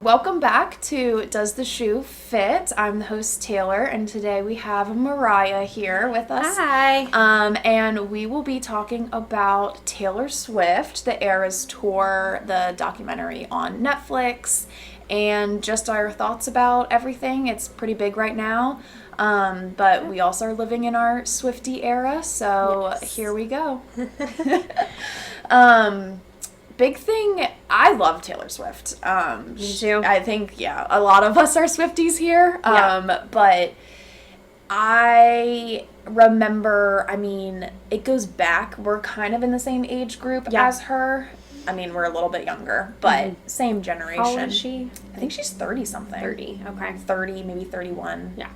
Welcome back to Does the Shoe Fit? I'm the host Taylor, and today we have Moriah here with us. Hi. And we will be talking about Taylor Swift, the Eras tour, the documentary on Netflix, and just our thoughts about everything. It's pretty big right now, but we also are living in our Swiftie era, so Here we go. Big thing, I love Taylor Swift. Me too. I think, a lot of us are Swifties here. But I remember, it goes back. We're kind of in the same age group as her. We're a little bit younger, but same generation. How old is she? I think she's 30-something. 30, okay. 30, maybe 31. Yeah.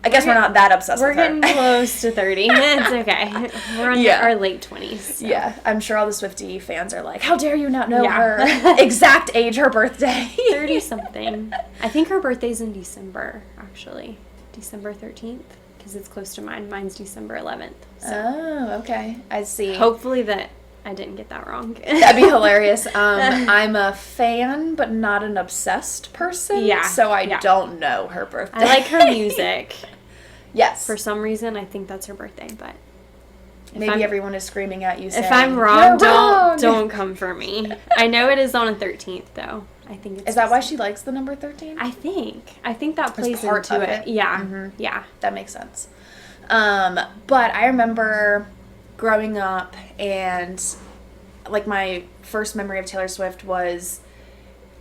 I guess we're not that obsessed with her. We're getting close to 30. It's okay. We're in our late 20s. So. Yeah, I'm sure all the Swiftie fans are like, how dare you not know her exact age, her birthday. 30-something. I think her birthday's in December, actually. December 13th, because it's close to mine. Mine's December 11th. So. Oh, okay. I see. Hopefully that I didn't get that wrong. That'd be hilarious. I'm a fan, but not an obsessed person. Yeah. So I don't know her birthday. I like her music. Yes. For some reason, I think that's her birthday, but maybe everyone is screaming at you saying, if I'm wrong, wrong, don't come for me. I know it is on the 13th, though. I think it's. Is that why she likes the number 13? I think that plays part into of it. Yeah. Yeah. That makes sense. But I remember growing up, and like my first memory of Taylor Swift was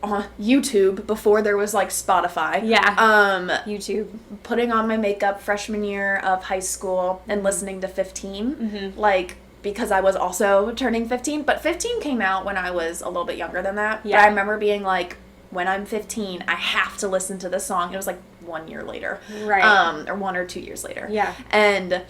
on YouTube before there was like Spotify. Yeah. YouTube. Putting on my makeup freshman year of high school and listening to 15, like because I was also turning 15, but 15 came out when I was a little bit younger than that. Yeah. But I remember being like, when I'm 15, I have to listen to this song. It was like 1 year later. Right. Or 1 or 2 years later. Yeah. And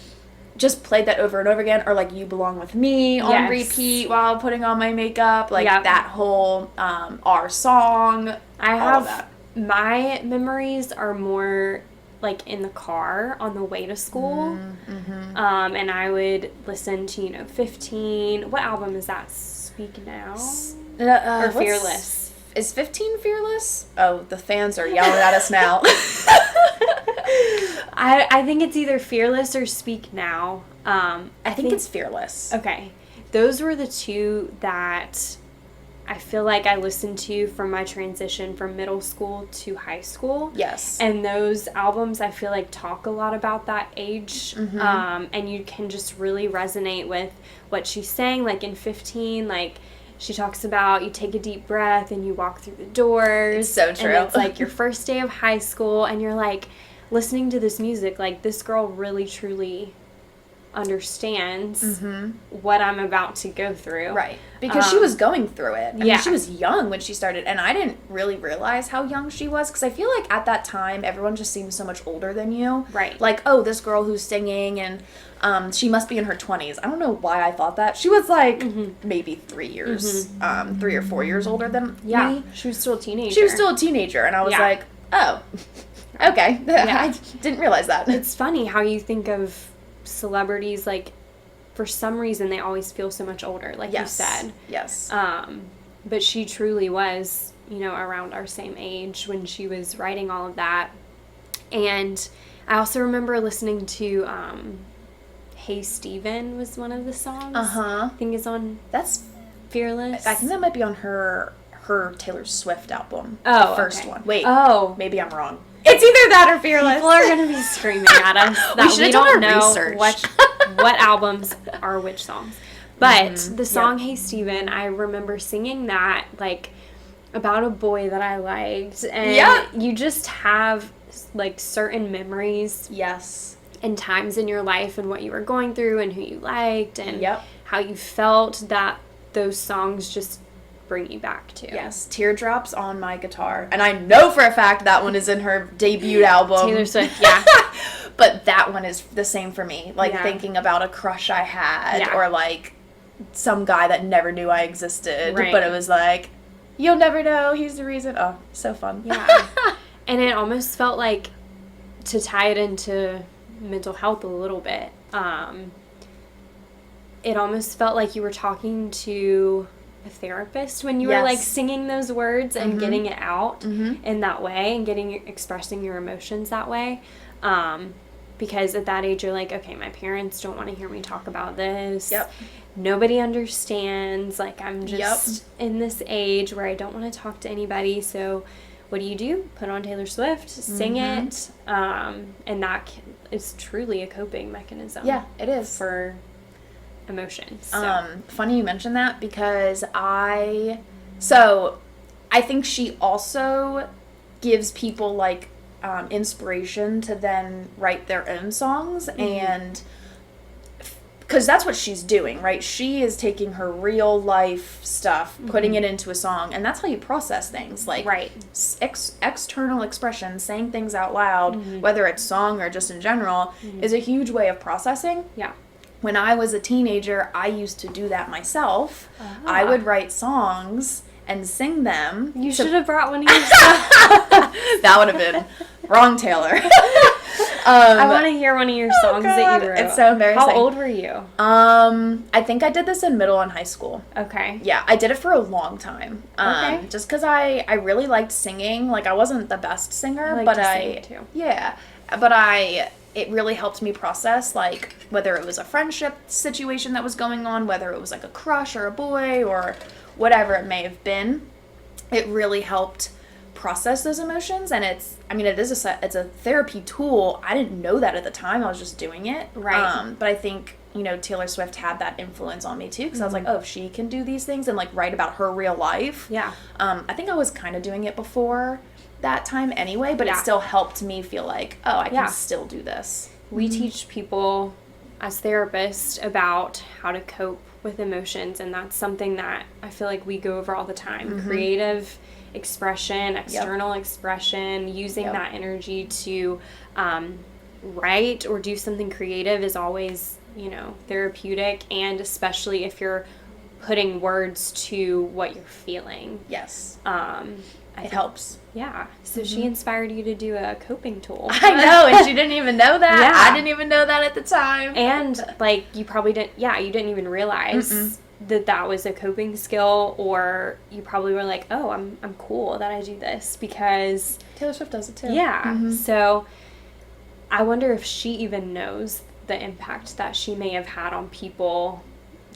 just played that over and over again, or like You Belong With Me on repeat while putting on my makeup, like that whole Our Song. I have my memories are more like in the car on the way to school, and I would listen to 15. What album is that? Speak Now or Fearless? Is 15 Fearless? Oh, the fans are yelling at us now. I think it's either Fearless or Speak Now. I think it's Fearless. Okay. Those were the two that I feel like I listened to from my transition from middle school to high school. Yes. And those albums, I feel like, talk a lot about that age. And you can just really resonate with what she's saying. Like in 15, like, she talks about you take a deep breath and you walk through the doors. It's so true. And it's like your first day of high school, and you're like listening to this music, like this girl really truly understands what I'm about to go through. Right. Because she was going through it. I mean, she was young when she started, and I didn't really realize how young she was, because I feel like at that time, everyone just seemed so much older than you. Right. Like, oh, this girl who's singing, and she must be in her 20s. I don't know why I thought that. She was like maybe 3 years, 3 or 4 years older than me. She was still a teenager. She was still a teenager, and I was like, oh, okay. I didn't realize that. It's funny how you think of celebrities, like, for some reason they always feel so much older, like you said. Yes. But she truly was, around our same age when she was writing all of that. And I also remember listening to Hey Stephen was one of the songs. I think it's on That's Fearless. I think that might be on her Taylor Swift album. Oh, the first one. Wait. Oh. Maybe I'm wrong. It's either that or Fearless. People are going to be screaming at us that we don't know what albums are which songs. But the song Hey Stephen, I remember singing that, like, about a boy that I liked. And you just have, like, certain memories. Yes. And times in your life and what you were going through and who you liked and how you felt that those songs just bring you back to. Yes, Teardrops on My Guitar. And I know for a fact that one is in her debut album. Taylor Swift, yeah. But that one is the same for me. Like, thinking about a crush I had or, like, some guy that never knew I existed. Right. But it was like, you'll never know, he's the reason. Oh, so fun. Yeah. And it almost felt like, to tie it into mental health a little bit, it almost felt like you were talking to a therapist when you were like singing those words and getting it out in that way and expressing your emotions that way. Because at that age you're like, okay, my parents don't want to hear me talk about this. Nobody understands. Like, I'm just in this age where I don't want to talk to anybody. So what do? Put on Taylor Swift, sing it. And that is truly a coping mechanism. Yeah, it is. For emotions. So. Funny you mentioned that because I think she also gives people like inspiration to then write their own songs, and because that's what she's doing, right? She is taking her real life stuff, putting it into a song, and that's how you process things, like external expression, saying things out loud, whether it's song or just in general, is a huge way of processing. When I was a teenager, I used to do that myself. I would write songs and sing them. You should have brought one of your songs. That would have been wrong, Taylor. I want to hear one of your songs that you wrote. It's so embarrassing. How old were you? I think I did this in middle and high school. Okay. Yeah, I did it for a long time. Just because I really liked singing. Like, I wasn't the best singer, but sing too. Yeah, but it really helped me process, like, whether it was a friendship situation that was going on, whether it was like a crush or a boy or whatever it may have been. It really helped process those emotions, and it's a therapy tool. I didn't know that at the time. I was just doing it. Right. But I think, Taylor Swift had that influence on me too, because I was like, oh, if she can do these things and like write about her real life. Yeah. I think I was kind of doing it before that time anyway, but it still helped me feel like, oh, I can still do this. We teach people as therapists about how to cope with emotions, and that's something that I feel like we go over all the time. Creative expression, external expression, using that energy to write or do something creative is always, therapeutic, and especially if you're putting words to what you're feeling. Yes. It helps. Yeah. So she inspired you to do a coping tool. I know, and she didn't even know that. Yeah. I didn't even know that at the time. And, like, you probably didn't, you didn't even realize that was a coping skill, or you probably were like, oh, I'm cool that I do this because Taylor Swift does it too. Yeah. So I wonder if she even knows the impact that she may have had on people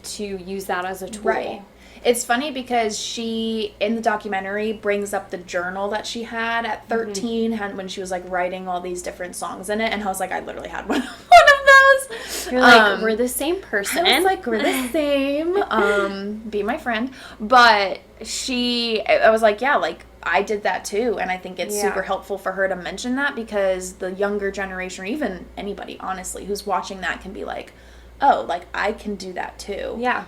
to use that as a tool. Right. It's funny because she, in the documentary, brings up the journal that she had at 13 when she was, like, writing all these different songs in it. And I was like, I literally had one of those. You're like, we're the same person. I was like, we're the same. Be my friend. But I was like, yeah, like, I did that too. And I think it's super helpful for her to mention that, because the younger generation, or even anybody, honestly, who's watching that can be like, oh, like, I can do that too. Yeah.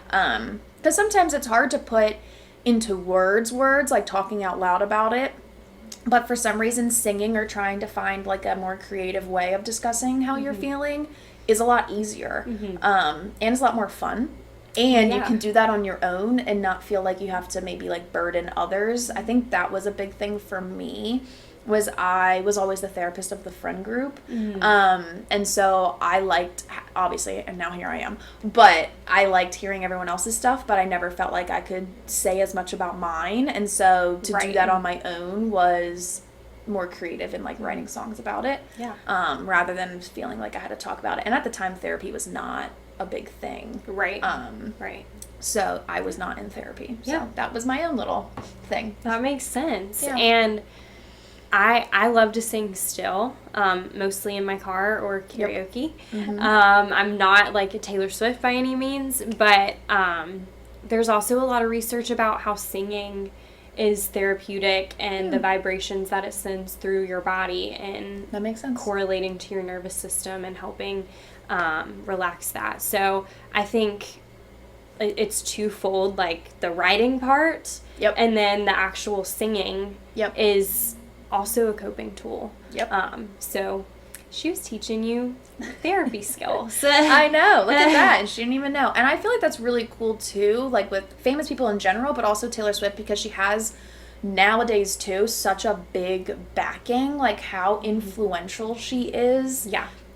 Because sometimes it's hard to put into words, like talking out loud about it. But for some reason, singing or trying to find like a more creative way of discussing how you're feeling is a lot easier. And it's a lot more fun. And you can do that on your own and not feel like you have to maybe like burden others. I think that was a big thing for me. I was always the therapist of the friend group. And so I liked, obviously, and now here I am, but I liked hearing everyone else's stuff, but I never felt like I could say as much about mine. And so to do that on my own was more creative in like writing songs about it. Rather than feeling like I had to talk about it. And at the time, therapy was not a big thing. Right. So I was not in therapy. So that was my own little thing. That makes sense. Yeah. And I love to sing still, mostly in my car or karaoke. I'm not like a Taylor Swift by any means, but there's also a lot of research about how singing is therapeutic and the vibrations that it sends through your body, and that makes sense, correlating to your nervous system and helping relax that. So I think it's twofold, like the writing part and then the actual singing is also a coping tool. So she was teaching you therapy skills. I know. Look at that. And she didn't even know. And I feel like that's really cool too, like with famous people in general, but also Taylor Swift, because she has nowadays too such a big backing, like how influential she is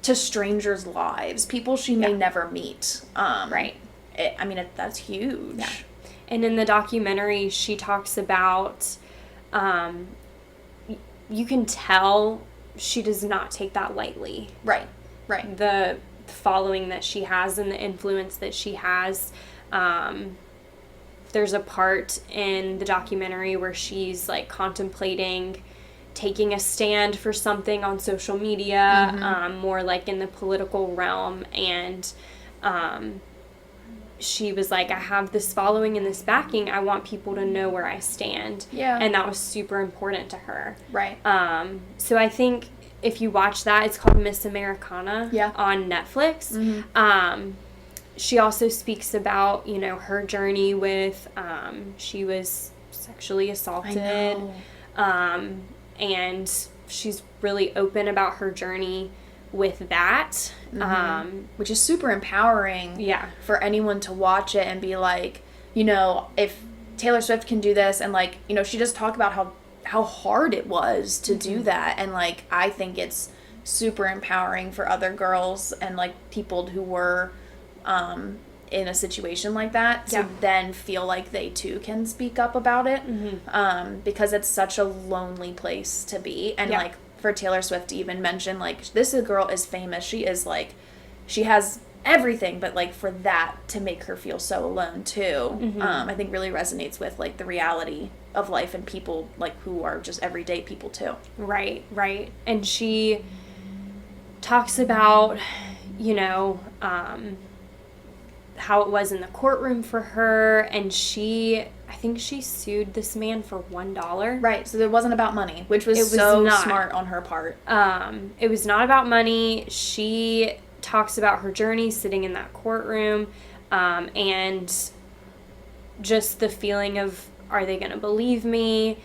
to strangers' lives, people she may never meet. That's huge. And in the documentary, she talks about, you can tell she does not take that lightly. Right. The following that she has and the influence that she has. There's a part in the documentary where she's like contemplating taking a stand for something on social media, more like in the political realm, and she was like, I have this following and this backing, I want people to know where I stand. Yeah. And that was super important to her. Right. So I think if you watch that, it's called Miss Americana on Netflix. She also speaks about, you know, her journey with, she was sexually assaulted. And she's really open about her journey with that. Which is super empowering for anyone to watch it and be like, you know, if Taylor Swift can do this, and like, you know, she does talk about how hard it was to do that, and like I think it's super empowering for other girls and like people who were in a situation like that to then feel like they too can speak up about it, because it's such a lonely place to be. And like for Taylor Swift to even mention like this girl is famous, she is like, she has everything, but like for that to make her feel so alone too, I think really resonates with like the reality of life and people like who are just everyday people too. Right. And she talks about, you know, how it was in the courtroom for her, and I think she sued this man for $1. Right, so it wasn't about money, which was so smart on her part. It was not about money. She talks about her journey sitting in that courtroom, and just the feeling of, are they going to believe me?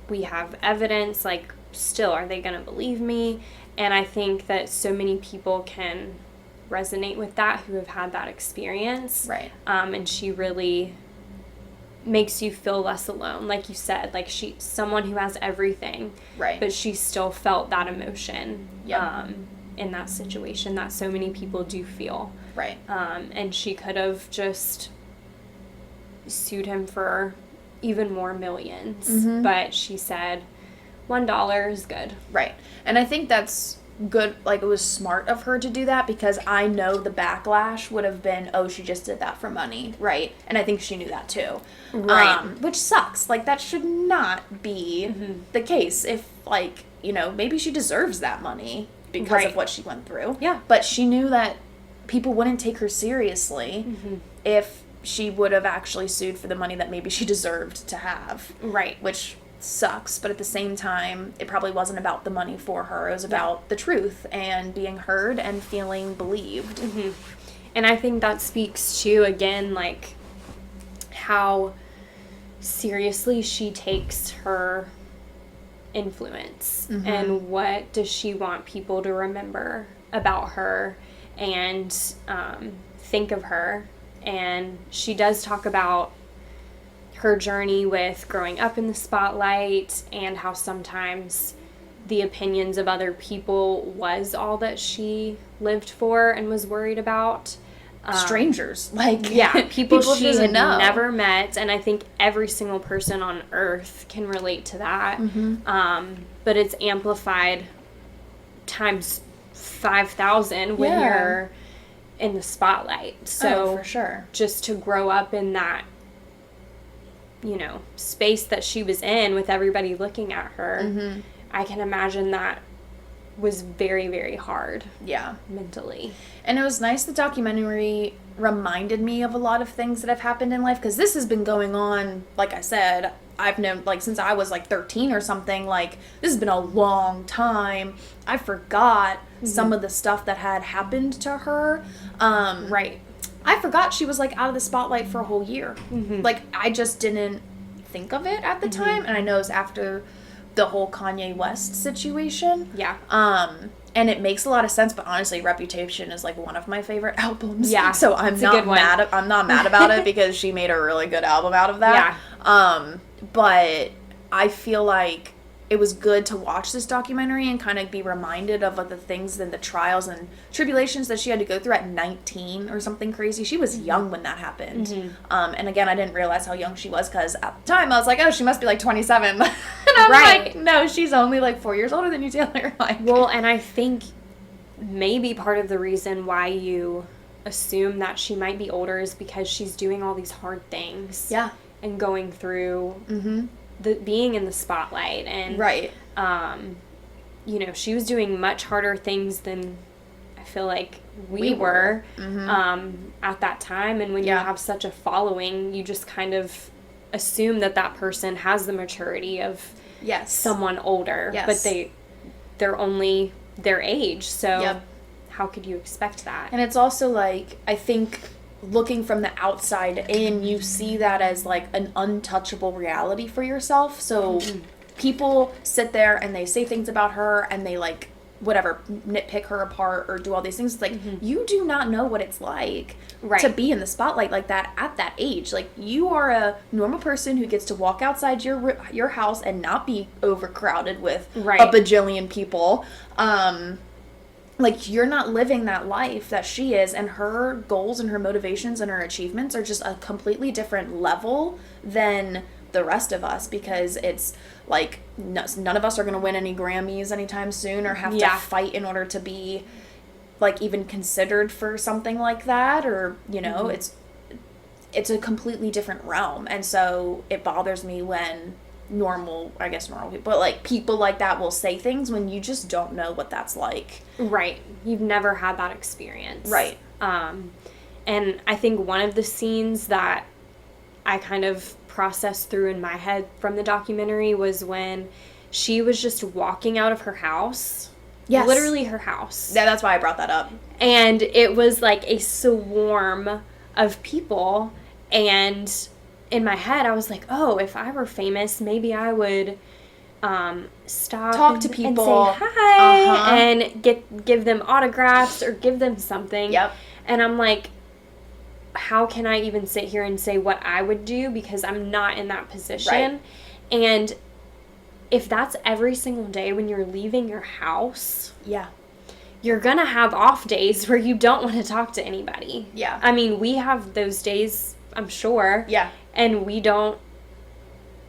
We have evidence, like, still, are they going to believe me? And I think that so many people can resonate with that who have had that experience. Right. And she really makes you feel less alone. Like you said, like someone who has everything. Right. But she still felt that emotion in that situation that so many people do feel. Right. And she could have just sued him for even more millions. But she said $1 is good. Right. And I think that's good, like it was smart of her to do that, because I know the backlash would have been, oh, she just did that for money, right? And I think she knew that too. Right. Which sucks. Like that should not be the case. If like, you know, maybe she deserves that money because of what she went through. Yeah. But she knew that people wouldn't take her seriously if she would have actually sued for the money that maybe she deserved to have. Right. Which sucks, but at the same time, it probably wasn't about the money for her. It was about the truth and being heard and feeling believed. And I think that speaks to, again, like, how seriously she takes her influence and what does she want people to remember about her and think of her. And she does talk about her journey with growing up in the spotlight and how sometimes the opinions of other people was all that she lived for and was worried about. Strangers, like people she had never met, and I think every single person on earth can relate to that. But it's amplified times 5,000 when you're in the spotlight. So for sure, just to grow up in that, you know, space that she was in with everybody looking at her, I can imagine that was very, very hard. Yeah. Mentally. And it was nice the documentary reminded me of a lot of things that have happened in life, because this has been going on, like I said, I've known, like, since I was, like, 13 or something. Like, this has been a long time. I forgot some of the stuff that had happened to her. Right. I forgot she was, like, out of the spotlight for a whole year. Like, I just didn't think of it at the time. And I know it's after the whole Kanye West situation. Yeah. And it makes a lot of sense, but honestly, Reputation is, like, one of my favorite albums. Yeah. So I'm not mad about it, because she made a really good album out of that. Yeah. But I feel like it was good to watch this documentary and kind of be reminded of the things and the trials and tribulations that she had to go through at 19 or something crazy. She was young when that happened. And again, I didn't realize how young she was because at the time I was like, oh, she must be like 27. And I'm like, no, she's only like 4 years older than you, Taylor. Like, well, and I think maybe part of the reason why you assume that she might be older is because she's doing all these hard things. Yeah. And going through being in the spotlight. And, you know, she was doing much harder things than I feel like we were at that time. And when you have such a following, you just kind of assume that that person has the maturity of someone older. But they're only their age. So how could you expect that? And it's also like, I think looking from the outside in, you see that as like an untouchable reality for yourself. So people sit there and they say things about her and they like whatever, nitpick her apart or do all these things. It's like, you do not know what it's like to be in the spotlight like that at that age. Like, you are a normal person who gets to walk outside your house and not be overcrowded with a bajillion people. Like, you're not living that life that she is, and her goals and her motivations and her achievements are just a completely different level than the rest of us, because it's like none of us are going to win any Grammys anytime soon or have to fight in order to be like even considered for something like that, or you know, it's a completely different realm. And so it bothers me when normal people, but like people like that will say things when you just don't know what that's like. Right. You've never had that experience. Right. And I think one of the scenes that I kind of processed through in my head from the documentary was when she was just walking out of her house. Yes. Literally her house. Yeah, that's why I brought that up. And it was like a swarm of people, and in my head, I was like, oh, if I were famous, maybe I would stop, talk to people, and say hi, and give them autographs or give them something. Yep. And I'm like, how can I even sit here and say what I would do, because I'm not in that position. Right. And if that's every single day when you're leaving your house, you're going to have off days where you don't want to talk to anybody. Yeah. I mean, we have those days, I'm sure. Yeah. And we don't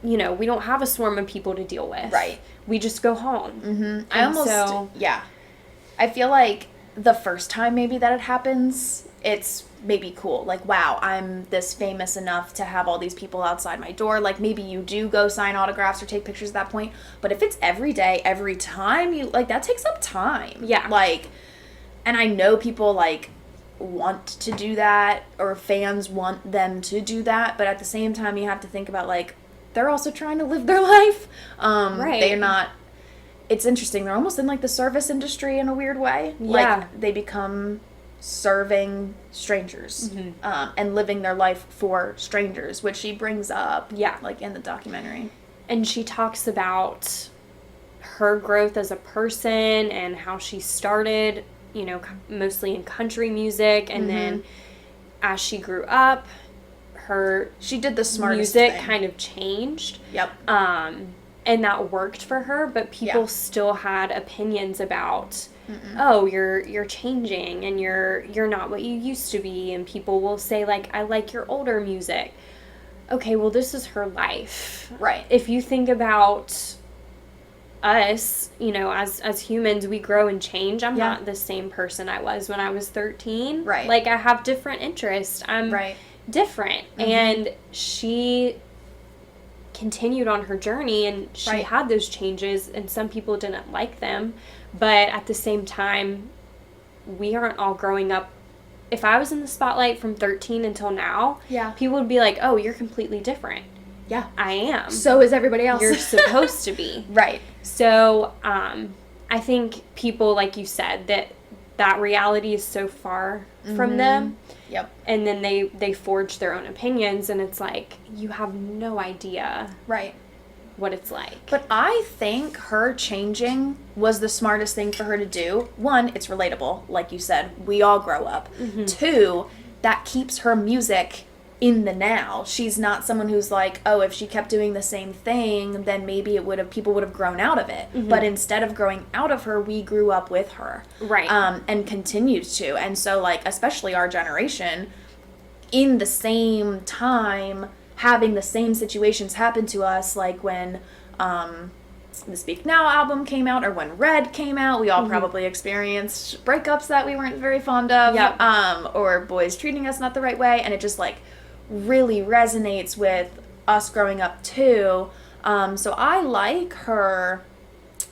have a swarm of people to deal with. Right. We just go home. I feel like the first time maybe that it happens, it's maybe cool. Like, wow, I'm this famous enough to have all these people outside my door. Like, maybe you do go sign autographs or take pictures at that point. But if it's every day, every time, you like, that takes up time. Yeah. Like, and I know people like want to do that, or fans want them to do that, but at the same time you have to think about like they're also trying to live their life. They're not, it's interesting, they're almost in like the service industry in a weird way. Like, they become serving strangers and living their life for strangers, which she brings up like in the documentary. And she talks about her growth as a person and how she started, you know, mostly in country music, and then as she grew up, she did the smartest music thing. kind of changed. Yep. And that worked for her, but people still had opinions about, oh, you're changing and you're not what you used to be, and people will say like, I like your older music. Okay, well, this is her life. Right. If you think about us, you know, as humans, we grow and change. I'm not the same person I was when I was 13. Right. Like, I have different interests. I'm different. And she continued on her journey, and she had those changes, and some people didn't like them. But at the same time, we aren't all growing up. If I was in the spotlight from 13 until now, people would be like, oh, you're completely different. Yeah. I am. So is everybody else. You're supposed to be. Right. So, I think people, like you said, that reality is so far from them. Yep. And then they forge their own opinions, and it's like, you have no idea. Right. What it's like. But I think her changing was the smartest thing for her to do. One, it's relatable. Like you said, we all grow up. 2, that keeps her music in the now. She's not someone who's like, oh, if she kept doing the same thing, then maybe people would have grown out of it. Mm-hmm. But instead of growing out of her, we grew up with her. Right. And continued to. And so, like, especially our generation, in the same time, having the same situations happen to us, like when the Speak Now album came out, or when Red came out, we all mm-hmm. probably experienced breakups that we weren't very fond of, yep. Or boys treating us not the right way, and it just, like, really resonates with us growing up, too. So I like her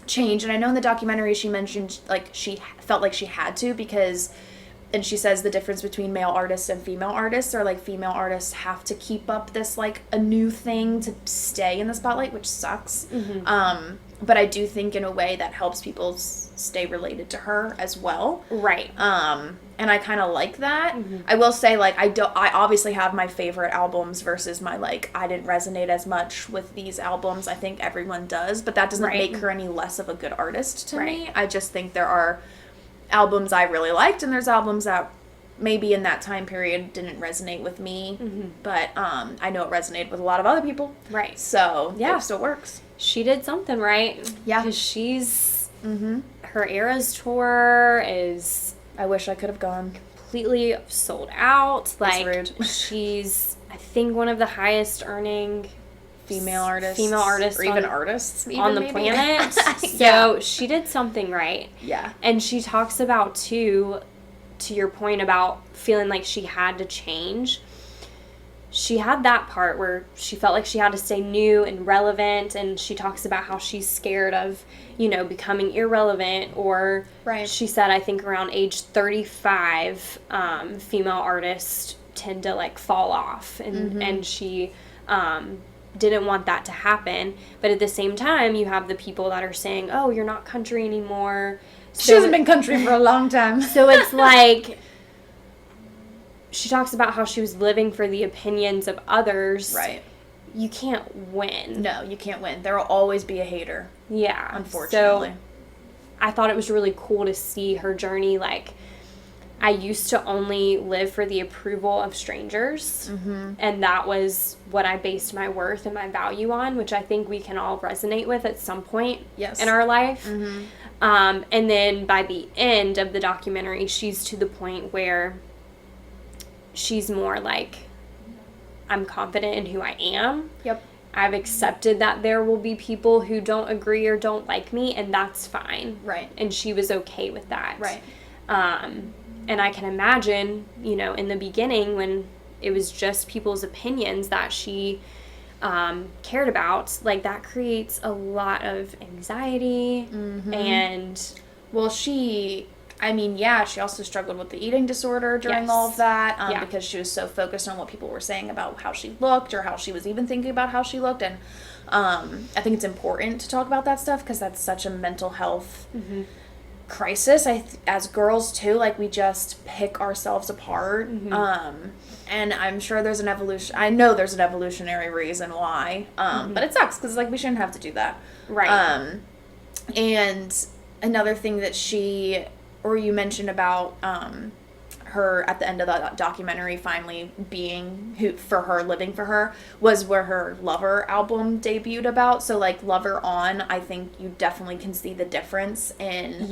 change, and I know in the documentary she mentioned, like, she felt like she had to, because... And she says the difference between male artists and female artists are, like, female artists have to keep up this, like, a new thing to stay in the spotlight, which sucks. Mm-hmm. But I do think in a way that helps people stay related to her as well. Right. And I kind of like that. Mm-hmm. I will say, like, I obviously have my favorite albums versus my, like, I didn't resonate as much with these albums. I think everyone does, but that doesn't make her any less of a good artist to me. I just think there are albums I really liked, and there's albums that maybe in that time period didn't resonate with me, mm-hmm. but I know it resonated with a lot of other people. Right. So, yeah, so it works. She did something right. Yeah. Because she's... Mm-hmm. Her Eras tour is... I wish I could have gone. Completely sold out. Like, That's rude. She's, I think, one of the highest earning... Female artists. Or even artists. Even on the maybe. planet. So she did something right. Yeah. And she talks about, too, to your point about feeling like she had to change. She had that part where she felt like she had to stay new and relevant, and she talks about how she's scared of, you know, becoming irrelevant, or she said, I think around age 35, female artists tend to, like, fall off, and, mm-hmm. and she... didn't want that to happen, but at the same time you have the people that are saying, oh, you're not country anymore. So she hasn't been country for a long time. So it's like, she talks about how she was living for the opinions of others. Right. You can't win. No, you can't win. There will always be a hater. Yeah. Unfortunately. So I thought it was really cool to see her journey. Like, I used to only live for the approval of strangers, mm-hmm. and that was what I based my worth and my value on, which I think we can all resonate with at some point in our life. Mm-hmm. And then by the end of the documentary, she's to the point where she's more like, I'm confident in who I am. Yep. I've accepted that there will be people who don't agree or don't like me, and that's fine. Right. And she was okay with that. Right. And I can imagine, you know, in the beginning when it was just people's opinions that she cared about, like, that creates a lot of anxiety. Mm-hmm. And... Well, she also struggled with the eating disorder during all of that, because she was so focused on what people were saying about how she looked, or how she was even thinking about how she looked. And I think it's important to talk about that stuff, because that's such a mental health... Mm-hmm. crisis. As girls too, like, we just pick ourselves apart. Mm-hmm. And I'm sure there's an evolution. I know there's an evolutionary reason why. Mm-hmm. But it sucks, because, like, we shouldn't have to do that. Right. And another thing that you mentioned about her at the end of the documentary finally being living for her, was where her Lover album debuted about. So, like, Lover On, I think you definitely can see the difference in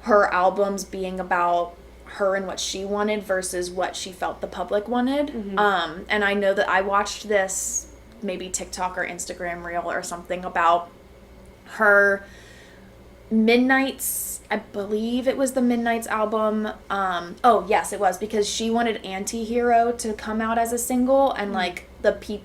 her albums being about her and what she wanted versus what she felt the public wanted. Mm-hmm. And I know that I watched this maybe TikTok or Instagram reel or something about her Midnight's, I believe it was the Midnight's album. Oh yes, it was, because she wanted Anti-Hero to come out as a single, and like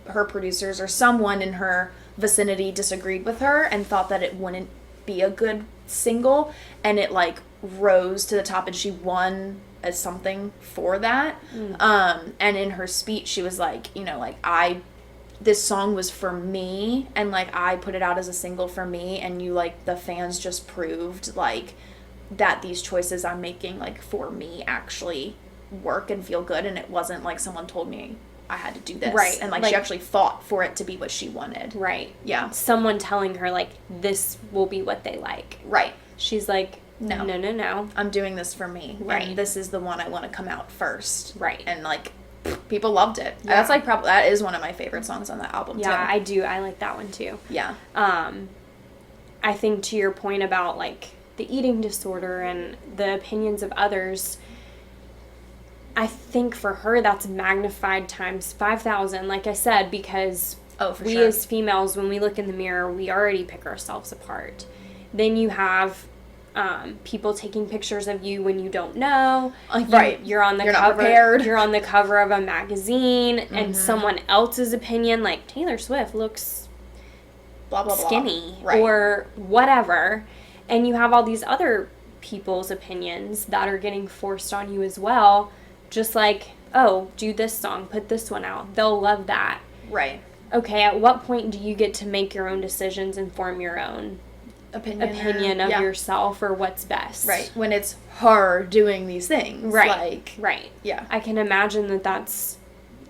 her producers or someone in her vicinity disagreed with her and thought that it wouldn't be a good single, and it like rose to the top, and she won as something for that. And in her speech she was like, you know, like, this song was for me, and like I put it out as a single for me, and you, like, the fans just proved like that these choices I'm making, like, for me actually work and feel good, and it wasn't like someone told me I had to do this. Right. And like she actually fought for it to be what she wanted. Right. Yeah. Someone telling her, like, this will be what they like. Right. She's like, no. I'm doing this for me. Right. And this is the one I want to come out first. Right. And like people loved it. Yeah. That's like probably that is one of my favorite songs on that album. Yeah, too. I do. I like that one too. Yeah. I think to your point about like the eating disorder and the opinions of others, I think for her that's magnified times 5,000, like I said, because we as females, when we look in the mirror, we already pick ourselves apart. Then you have people taking pictures of you when you don't know. Right. You're on the cover. Not prepared. You're on the cover of a magazine, and someone else's opinion, like Taylor Swift looks blah blah skinny blah. Right. or whatever, and you have all these other people's opinions that are getting forced on you as well. Just like, oh, do this song, put this one out. They'll love that. Right. Okay, at what point do you get to make your own decisions and form your own opinion of yourself or what's best? Right. When it's her doing these things. Right. Right. Yeah. I can imagine that that's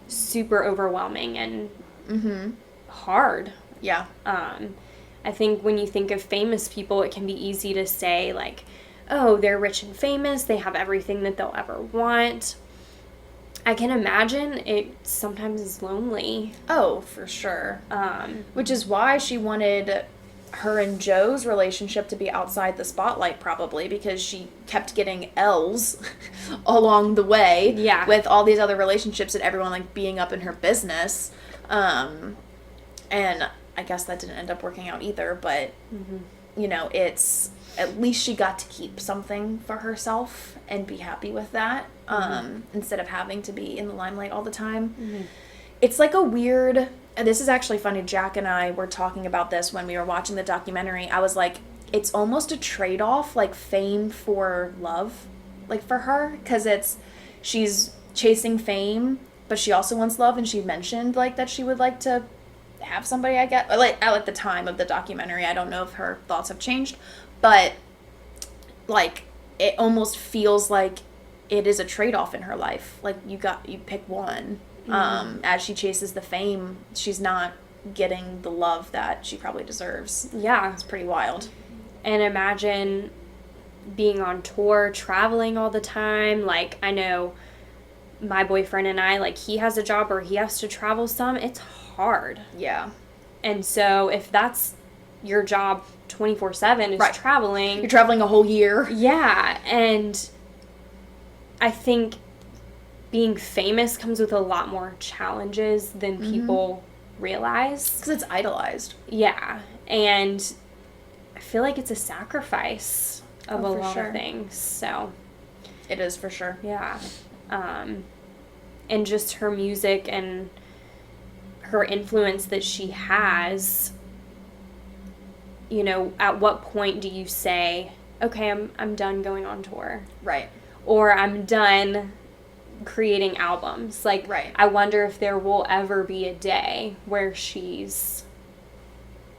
super overwhelming and hard. Yeah. I think when you think of famous people, it can be easy to say, like, oh, they're rich and famous, they have everything that they'll ever want. I can imagine it sometimes is lonely. Oh, for sure. Which is why she wanted her and Joe's relationship to be outside the spotlight, probably, because she kept getting L's along the way. Yeah. With all these other relationships and everyone, like, being up in her business. And I guess that didn't end up working out either, but, you know, it's... At least she got to keep something for herself and be happy with that, instead of having to be in the limelight all the time. It's like a weird... This is actually funny. Jack and I were talking about this when we were watching the documentary. I was like, it's almost a trade-off, like fame for love, like for her, because she's chasing fame, but she also wants love, and she mentioned like that she would like to have somebody, I guess, like at the time of the documentary. I don't know if her thoughts have changed, but like it almost feels like it is a trade-off in her life. Like you pick one. As she chases the fame, she's not getting the love that she probably deserves. Yeah. It's pretty wild. And imagine being on tour, traveling all the time. Like, I know my boyfriend and I, like, he has a job where he has to travel some. It's hard. Yeah. And so if that's your job 24/7 is traveling. You're traveling a whole year. Yeah. And I think being famous comes with a lot more challenges than people realize. Because it's idolized. Yeah. And I feel like it's a sacrifice of a lot of things. So it is for sure. Yeah. And just her music and her influence that she has, you know, at what point do you say, okay, I'm done going on tour? Right. Or I'm done creating albums. Like, I wonder if there will ever be a day where she's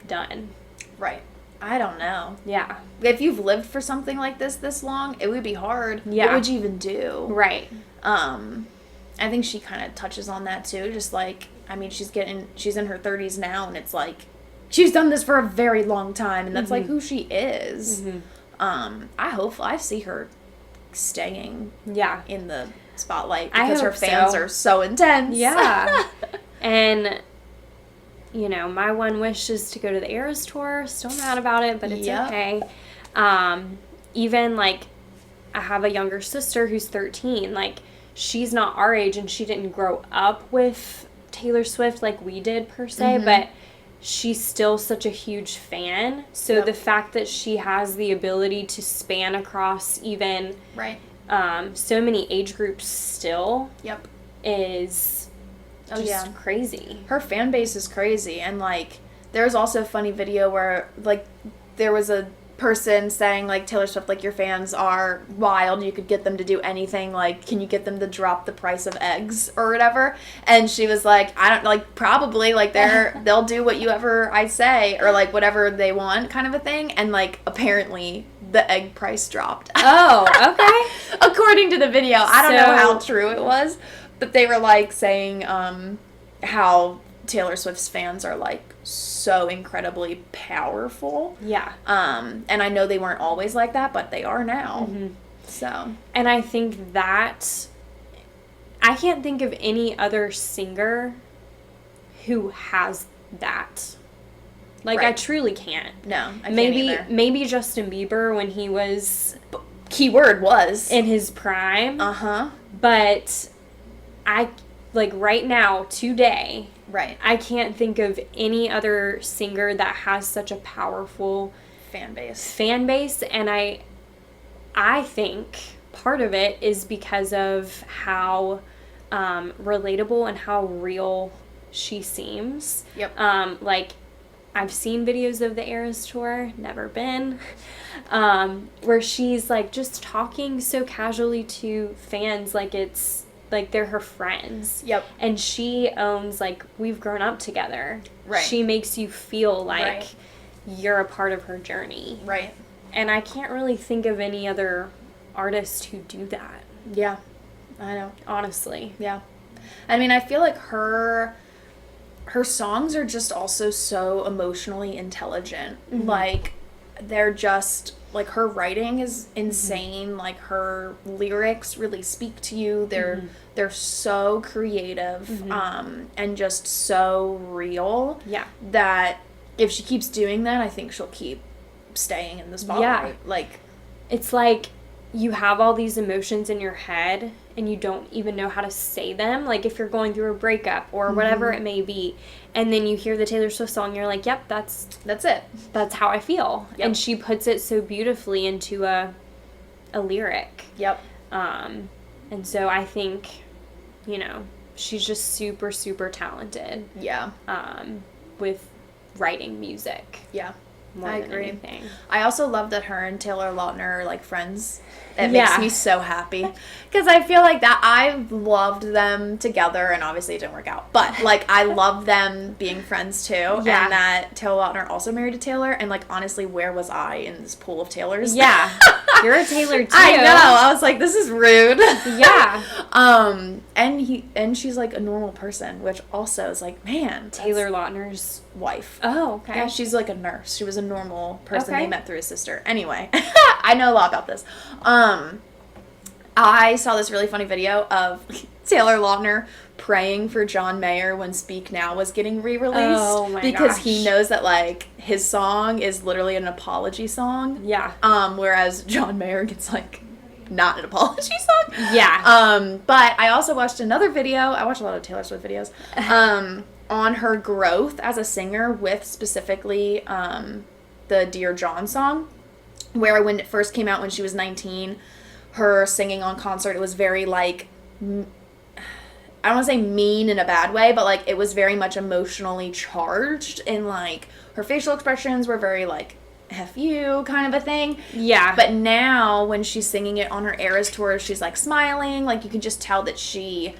done. Right. I don't know. Yeah. If you've lived for something like this long, it would be hard. Yeah. What would you even do? Right. I think she kind of touches on that too. Just like, I mean, she's in her 30s now, and it's like, she's done this for a very long time, and that's like who she is. I see her staying in the spotlight because her fans are so intense. Yeah. And, you know, my one wish is to go to the Eras tour. Still mad about it, but it's okay. Even, like, I have a younger sister who's 13. Like, she's not our age, and she didn't grow up with Taylor Swift like we did, per se, but she's still such a huge fan. So the fact that she has the ability to span across even so many age groups still is just crazy. Her fan base is crazy. And like, there's also a funny video where like there was a person saying like, Taylor Swift, like, your fans are wild, you could get them to do anything, like, can you get them to drop the price of eggs or whatever? And she was like, I don't, like, probably, like, they'll do whatever I say, or like whatever they want, kind of a thing. And like, apparently the egg price dropped. Oh, okay. According to the video. I don't know how true it was, but they were like saying how Taylor Swift's fans are like so incredibly powerful. Yeah. And I know they weren't always like that, but they are now. So. And I think that I can't think of any other singer who has that. Like, I truly can't. No, I can't either. Maybe Justin Bieber when he was... Keyword was. In his prime. Uh-huh. But right now, today... Right. I can't think of any other singer that has such a powerful... fan base. And I think part of it is because of how relatable and how real she seems. Yep. I've seen videos of the Eras tour, never been, where she's like just talking so casually to fans like it's like they're her friends. Yep. And she owns like we've grown up together. Right. She makes you feel like you're a part of her journey. Right. And I can't really think of any other artist who do that. Yeah. I know. Honestly. Yeah. I mean, I feel like her songs are just also so emotionally intelligent. Mm-hmm. Like, they're just, like, her writing is insane. Mm-hmm. Like, her lyrics really speak to you. They're so creative, and just so real. Yeah. That if she keeps doing that, I think she'll keep staying in the spotlight. Yeah. Like, it's like you have all these emotions in your head and you don't even know how to say them. Like if you're going through a breakup or whatever it may be, and then you hear the Taylor Swift song, you're like, yep, that's it. That's how I feel. Yep. And she puts it so beautifully into a lyric. Yep. And so I think, she's just super, super talented. Yeah. With writing music. Yeah. More I agree. Anything. I also love that her and Taylor Lautner are like friends. It makes me so happy because I feel like that I loved them together, and obviously it didn't work out. But like I love them being friends too, and that Taylor Lautner also married to Taylor. And like honestly, where was I in this pool of Taylors? Yeah, you're a Taylor too. I know. I was like, this is rude. Yeah. And she's like a normal person, which also is like, man, Taylor Lautner's wife. Oh, okay. Yeah, she's like a nurse. She was a normal person they met through his sister. Anyway, I know a lot about this. I saw this really funny video of Taylor Lautner praying for John Mayer when Speak Now was getting re-released. Oh my because gosh. he knows that like his song is literally an apology song. Yeah. Whereas John Mayer gets like not an apology song. Yeah. But I also watched another video. I watch a lot of Taylor Swift videos. On her growth as a singer with specifically the Dear John song, where when it first came out when she was 19, her singing on concert, it was very like, I don't want to say mean in a bad way, but like it was very much emotionally charged, and like her facial expressions were very like F you kind of a thing. Yeah. But now when she's singing it on her Eras tour, she's like smiling, like you can just tell that she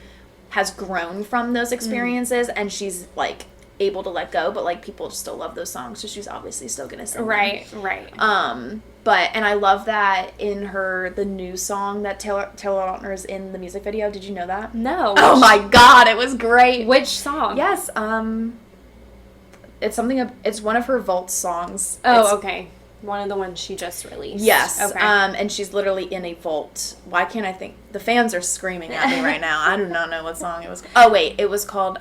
has grown from those experiences, and she's like able to let go, but like people still love those songs, so she's obviously still gonna sing right them. Right. But and I love that in the new song that Taylor Lautner is in the music video. Did you know that? No. Oh my god, it was great. Which song? Yes. It's one of her Vault songs. Oh, okay. One of the ones she just released. Yes. Okay. And she's literally in a vault. Why can't I think? The fans are screaming at me right now. I do not know what song it was. Oh wait, it was called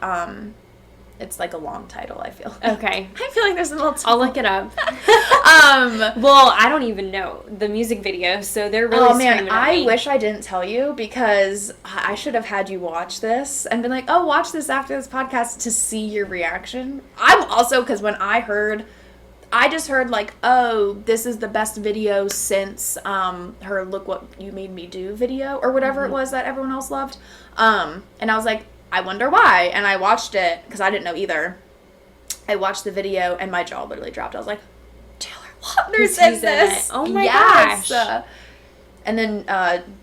it's like a long title, I feel. Okay. I feel like there's a little title. I'll look it up. Well, I don't even know the music video, so they're really screaming at me. I wish I didn't tell you, because I should have had you watch this and been like, oh, watch this after this podcast to see your reaction. I'm also, because when I just heard like, oh, this is the best video since her Look What You Made Me Do video, or whatever it was that everyone else loved. And I was like, I wonder why. And I watched it because I didn't know either. I watched the video and my jaw literally dropped. I was like, Taylor Lautner's in this. Oh my gosh. And then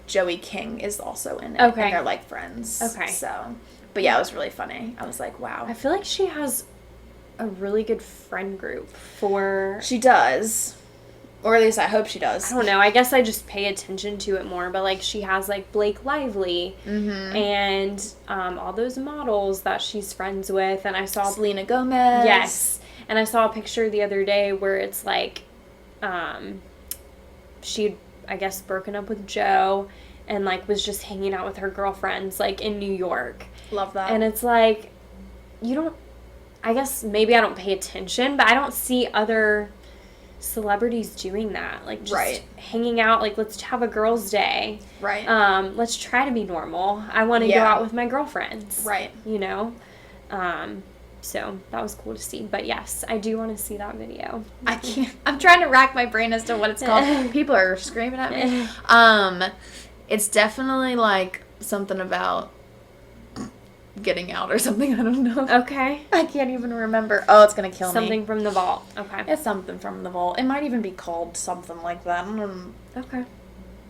Joey King is also in it. Okay. And they're like friends. Okay. So, but yeah, it was really funny. I was like, wow. I feel like she has a really good friend group for... She does. Or at least I hope she does. I don't know. I guess I just pay attention to it more. But, like, she has, like, Blake Lively and all those models that she's friends with. And I saw... Selena Gomez. Yes. And I saw a picture the other day where it's, like, she'd, I guess, broken up with Joe. and, like, was just hanging out with her girlfriends, like, in New York. Love that. And it's like, I guess maybe I don't pay attention, but I don't see other celebrities doing that. Like, just hanging out, like, let's have a girls' day. Right. Let's try to be normal. I want to go out with my girlfriends. Right. You know? So that was cool to see. But yes, I do want to see that video. I can't. I'm trying to rack my brain as to what it's called. People are screaming at me. It's definitely like something about getting out or something. I don't know. Okay. I can't even remember. Oh, it's gonna kill me. Something from the vault. Okay. It's something from the vault. It might even be called something like that. Okay.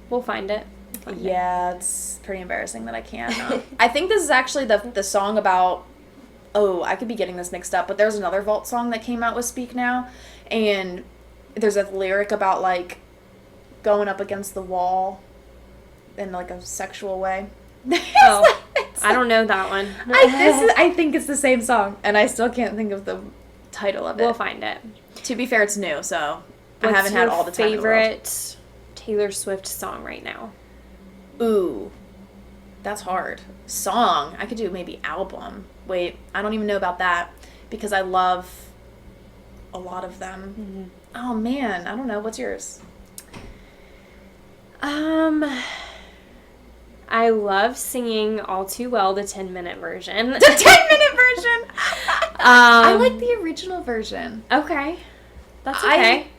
We'll find it. It's pretty embarrassing that I can't. I think this is actually the song about. Oh, I could be getting this mixed up, but there's another Vault song that came out with Speak Now, and there's a lyric about, like, going up against the wall in, like, a sexual way. Oh, I don't know that one. I think it's the same song, and I still can't think of the title of it. We'll find it. To be fair, it's new, so What's I haven't had all the time in the world. favorite Taylor Swift song right now? Ooh, that's hard. Song, I could do maybe album. Wait, I don't even know about that because I love a lot of them. Mm-hmm. Oh man, I don't know. What's yours? I love singing All Too Well, the 10-minute version. The 10-minute version. I like the original version. Okay, that's okay.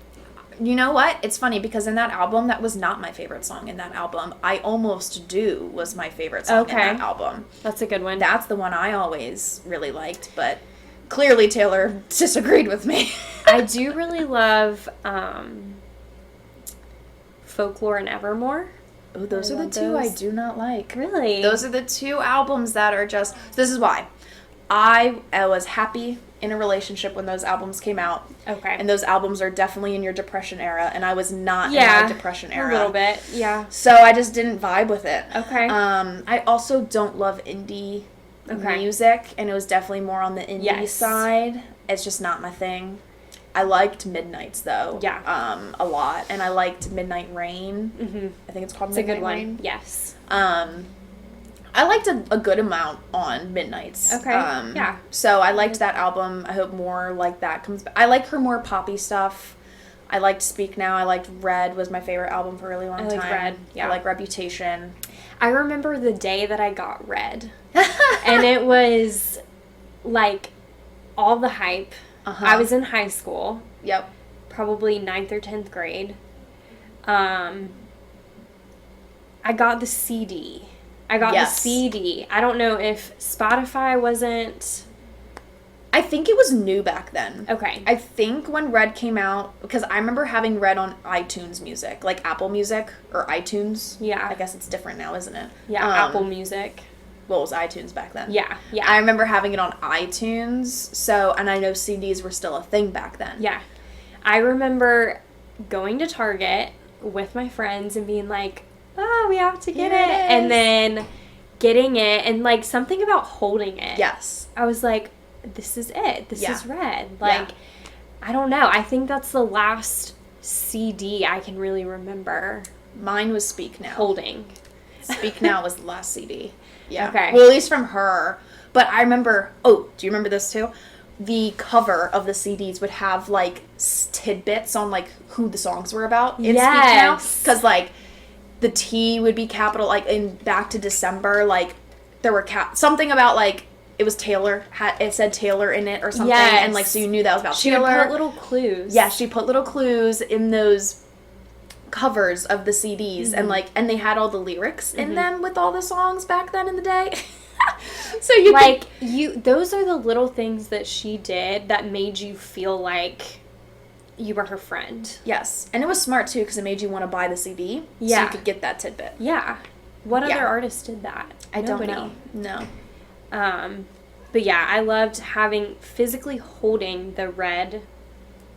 You know what? It's funny because in that album, that was not my favorite song in that album. I Almost Do was my favorite song in that album. That's a good one. That's the one I always really liked, but clearly Taylor disagreed with me. I do really love Folklore and Evermore. Oh, those are the two I do not like. Really? Those are the two albums that are just... This is why. I was happy in a relationship when those albums came out. Okay. And those albums are definitely in your depression era, and I was not in my depression era. A little bit, yeah. So I just didn't vibe with it. Okay. I also don't love indie music, and it was definitely more on the indie side. It's just not my thing. I liked Midnights, though. Yeah. A lot. And I liked Midnight Rain. Mm-hmm. I think it's called It's Midnight a good Rain. one. Yes. I liked a good amount on Midnights. Okay. Yeah. So I liked that album. I hope more like that comes back. I like her more poppy stuff. I liked Speak Now. I liked Red was my favorite album for a really long time. I like Red. Yeah. I like Reputation. I remember the day that I got Red. And it was like all the hype. I was in high school. Yep. Probably 9th or 10th grade. I got the CD. The CD. I don't know if Spotify wasn't... I think it was new back then. Okay. I think when Red came out, because I remember having Red on iTunes Music, like Apple Music or iTunes. Yeah. I guess it's different now, isn't it? Yeah, Apple Music. Well, it was iTunes back then. Yeah, yeah. I remember having it on iTunes, and I know CDs were still a thing back then. Yeah. I remember going to Target with my friends and being like, oh, we have to get it. And then getting it and, like, something about holding it. Yes. I was like, this is it. This is Red. Like, I don't know. I think that's the last CD I can really remember. Mine was Speak Now. Holding. Speak Now was the last CD. Yeah. Okay. Well, at least from her. But I remember, do you remember this too? The cover of the CDs would have, like, tidbits on, like, who the songs were about in Speak Now. Because, like, the T would be capital, like, in Back to December, like, there were something about, like, it was Taylor, it said Taylor in it or something. Yes. And, like, so you knew that was about She Taylor. would put little clues. Yeah, she put little clues in those covers of the CDs, and, like, and they had all the lyrics in them with all the songs back then in the day. So you like those are the little things that she did that made you feel like you were her friend. Yes, and it was smart too because it made you want to buy the CD. Yeah, so you could get that tidbit. Yeah, what other artist did that? Nobody. Don't know. No. But yeah, I loved physically holding the Red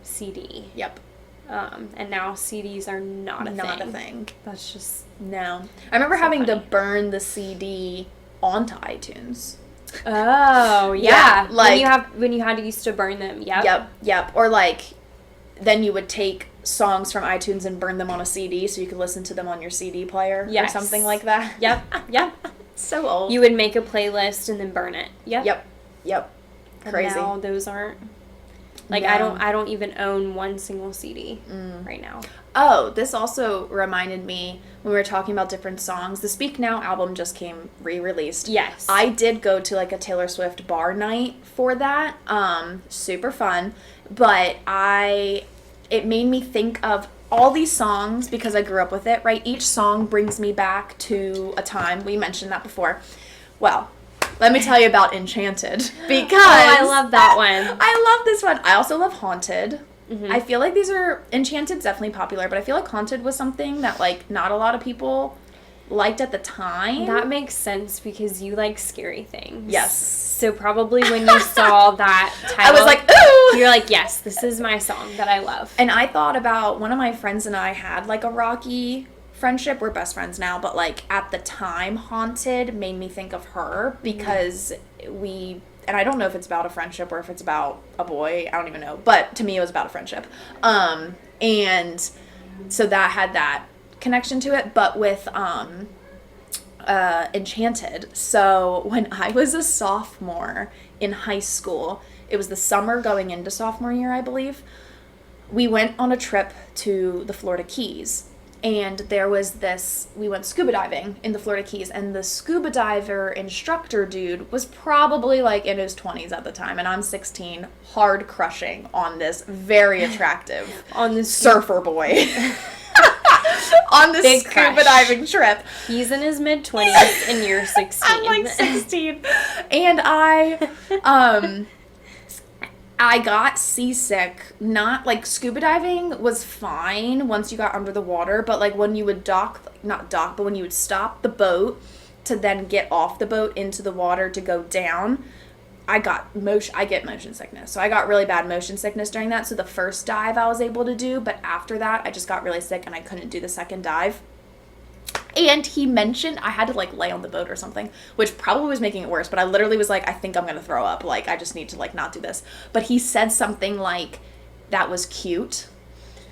CD. Yep. And now CDs are not a thing. That's just no. I remember having to burn the CD onto iTunes. Oh, yeah. Like when you had to used to burn them. Yep. Yep. Or like then you would take songs from iTunes and burn them on a CD so you could listen to them on your CD player or something like that. Yep. So old. You would make a playlist and then burn it. Yep. Crazy. And now those aren't. Like, no. I don't even own one single CD right now. Oh, this also reminded me when we were talking about different songs. The Speak Now album just came re-released. Yes. I did go to like a Taylor Swift bar night for that. Super fun. But it made me think of all these songs because I grew up with it, right? Each song brings me back to a time. We mentioned that before. Well, let me tell you about Enchanted because I love that one. I love this one. I also love Haunted. Mm-hmm. I feel like Enchanted's definitely popular, but I feel like Haunted was something that like not a lot of people liked at the time. That makes sense because you like scary things. Yes. So probably when you saw that title, I was like, ooh! You're like, yes, this is my song that I love. And I thought about one of my friends and I had like a rocky friendship. We're best friends now, but like at the time, Haunted made me think of her because and I don't know if it's about a friendship or if it's about a boy, I don't even know, but to me it was about a friendship. And so that had that connection to it, but with Enchanted. So when I was a sophomore in high school, it was the summer going into sophomore year, I believe, we went on a trip to the Florida Keys. And there was we went scuba diving in the Florida Keys, and the scuba diver instructor dude was probably like in his 20s at the time, and I'm 16, hard crushing on this very attractive on this surfer boy on this big scuba crush. Diving trip. He's in his mid-20s and you're 16. I'm like 16. And I got seasick. Not like scuba diving was fine once you got under the water, but like when you would but when you would stop the boat to then get off the boat into the water to go down, I get motion sickness. So I got really bad motion sickness during that. So the first dive I was able to do, but after that I just got really sick and I couldn't do the second dive. And he mentioned I had to like lay on the boat or something, which probably was making it worse, but I literally was like, I think I'm gonna throw up, like I just need to like not do this. But he said something like that was cute,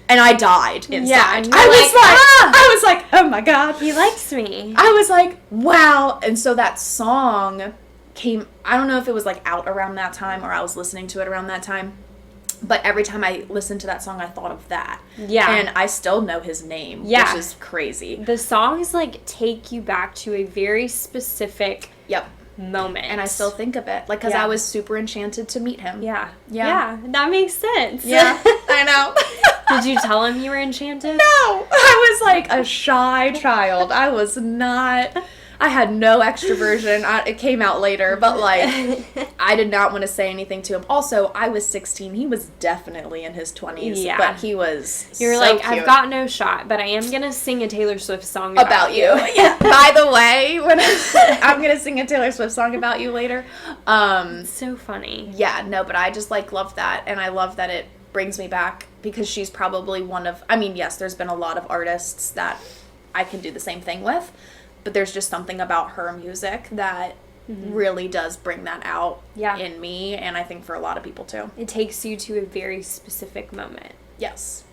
and I died inside. Yeah, and I was like, oh my god, he likes me. I was like, wow. And so that song came, I don't know if it was like out around that time or I was listening to it around that time, but every time I listened to that song, I thought of that. Yeah. And I still know his name, which is crazy. The songs, like, take you back to a very specific moment. And I still think of it. Like, because I was super enchanted to meet him. Yeah, that makes sense. Yeah, I know. Did you tell him you were enchanted? No. I was, like, a shy child. I had no extroversion. It came out later, but like, I did not want to say anything to him. Also, I was 16. He was definitely in his 20s, but he was You're so like, cute. I've got no shot, but I am going to sing a Taylor Swift song about you. Yeah. By the way, I'm going to sing a Taylor Swift song about you later. So funny. Yeah, no, but I just like love that, and I love that it brings me back because she's probably yes, there's been a lot of artists that I can do the same thing with. But there's just something about her music that really does bring that out in me, and I think for a lot of people too. It takes you to a very specific moment. Yes.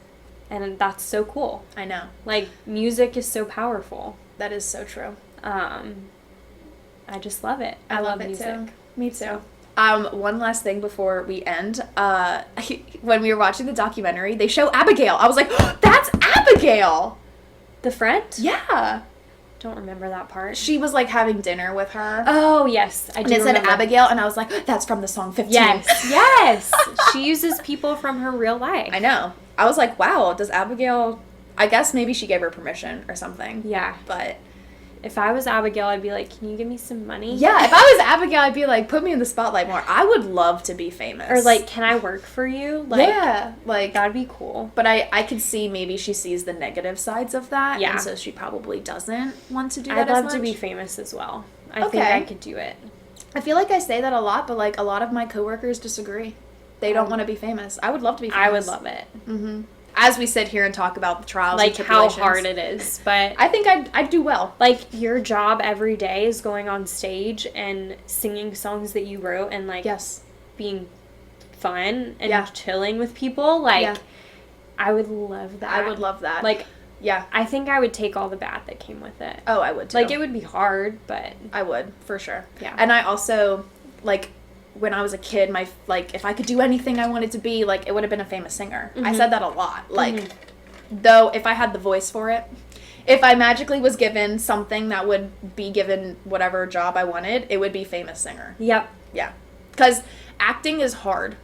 And that's so cool. I know. Like, music is so powerful. That is so true. I just love it. I love it music. too. Me too. One last thing before we end. When we were watching the documentary, they show Abigail. I was like, oh, that's Abigail! The friend? Yeah. Don't remember that part. She was like having dinner with her. Oh, yes. I do remember. And it said Abigail, and I was like, that's from the song 15. Yes. She uses people from her real life. I know. I was like, wow, does Abigail, I guess maybe she gave her permission or something. Yeah. But if I was Abigail, I'd be like, can you give me some money? Yeah, if I was Abigail, I'd be like, put me in the spotlight more. I would love to be famous. Or like, can I work for you? Like, yeah, like that'd be cool. But I could see maybe she sees the negative sides of that, and so she probably doesn't want to do that. I'd love to be famous as well. I think I could do it. I feel like I say that a lot, but like a lot of my coworkers disagree. They don't want to be famous. I would love to be famous. I would love it. Mm-hmm. As we sit here and talk about the trials like and tribulations. how hard it is, but I think I'd do well. Like, your job every day is going on stage and singing songs that you wrote and like being fun and chilling with people. Like, I would love that. I would love that. Like, yeah. I think I would take all the bad that came with it. Oh, I would too. Like, it would be hard, but... I would, for sure. Yeah. And I also, like, when I was a kid, if I could do anything I wanted to be, like, it would have been a famous singer. I said that a lot. Like, though, if I had the voice for it, if I magically was given something that would be given whatever job I wanted, it would be famous singer. Yep. Yeah. Because acting is hard.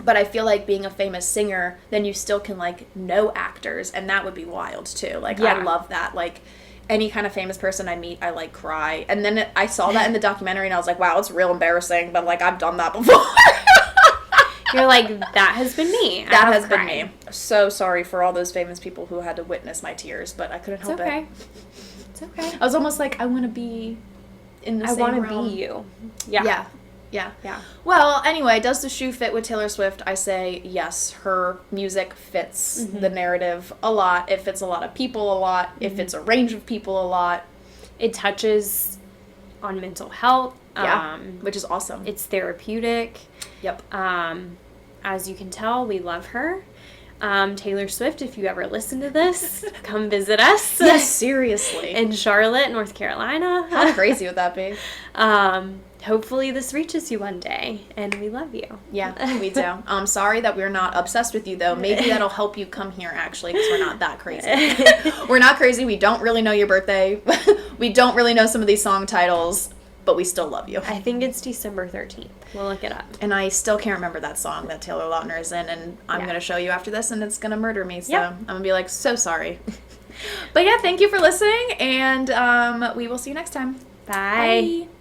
But I feel like being a famous singer, then you still can, like, know actors, and that would be wild, too. Like, I love that. Like, any kind of famous person I meet, I, like, cry. And then I saw that in the documentary, and I was like, wow, it's real embarrassing, but, like, I've done that before. You're like, that has been me. That has been me. So sorry for all those famous people who had to witness my tears, but I couldn't help it. It's okay. I was almost like, I want to be in the same realm. I want to be you. Yeah. Yeah. Well, anyway, does the shoe fit with Taylor Swift? I say yes. Her music fits the narrative a lot. It fits a lot of people a lot. It fits a range of people a lot. It touches on mental health. Which is awesome. It's therapeutic. Yep. As you can tell, we love her. Taylor Swift, if you ever listen to this, come visit us. Yes, seriously. In Charlotte, North Carolina. How crazy would that be? Hopefully this reaches you one day, and we love you. Yeah, we do. I'm sorry that we're not obsessed with you, though. Maybe that'll help you come here, actually, because we're not that crazy. We're not crazy. We don't really know your birthday. We don't really know some of these song titles, but we still love you. I think it's December 13th. We'll look it up. And I still can't remember that song that Taylor Lautner is in, and I'm going to show you after this, and it's going to murder me, so I'm going to be like, so sorry. But yeah, thank you for listening, and we will see you next time. Bye. Bye.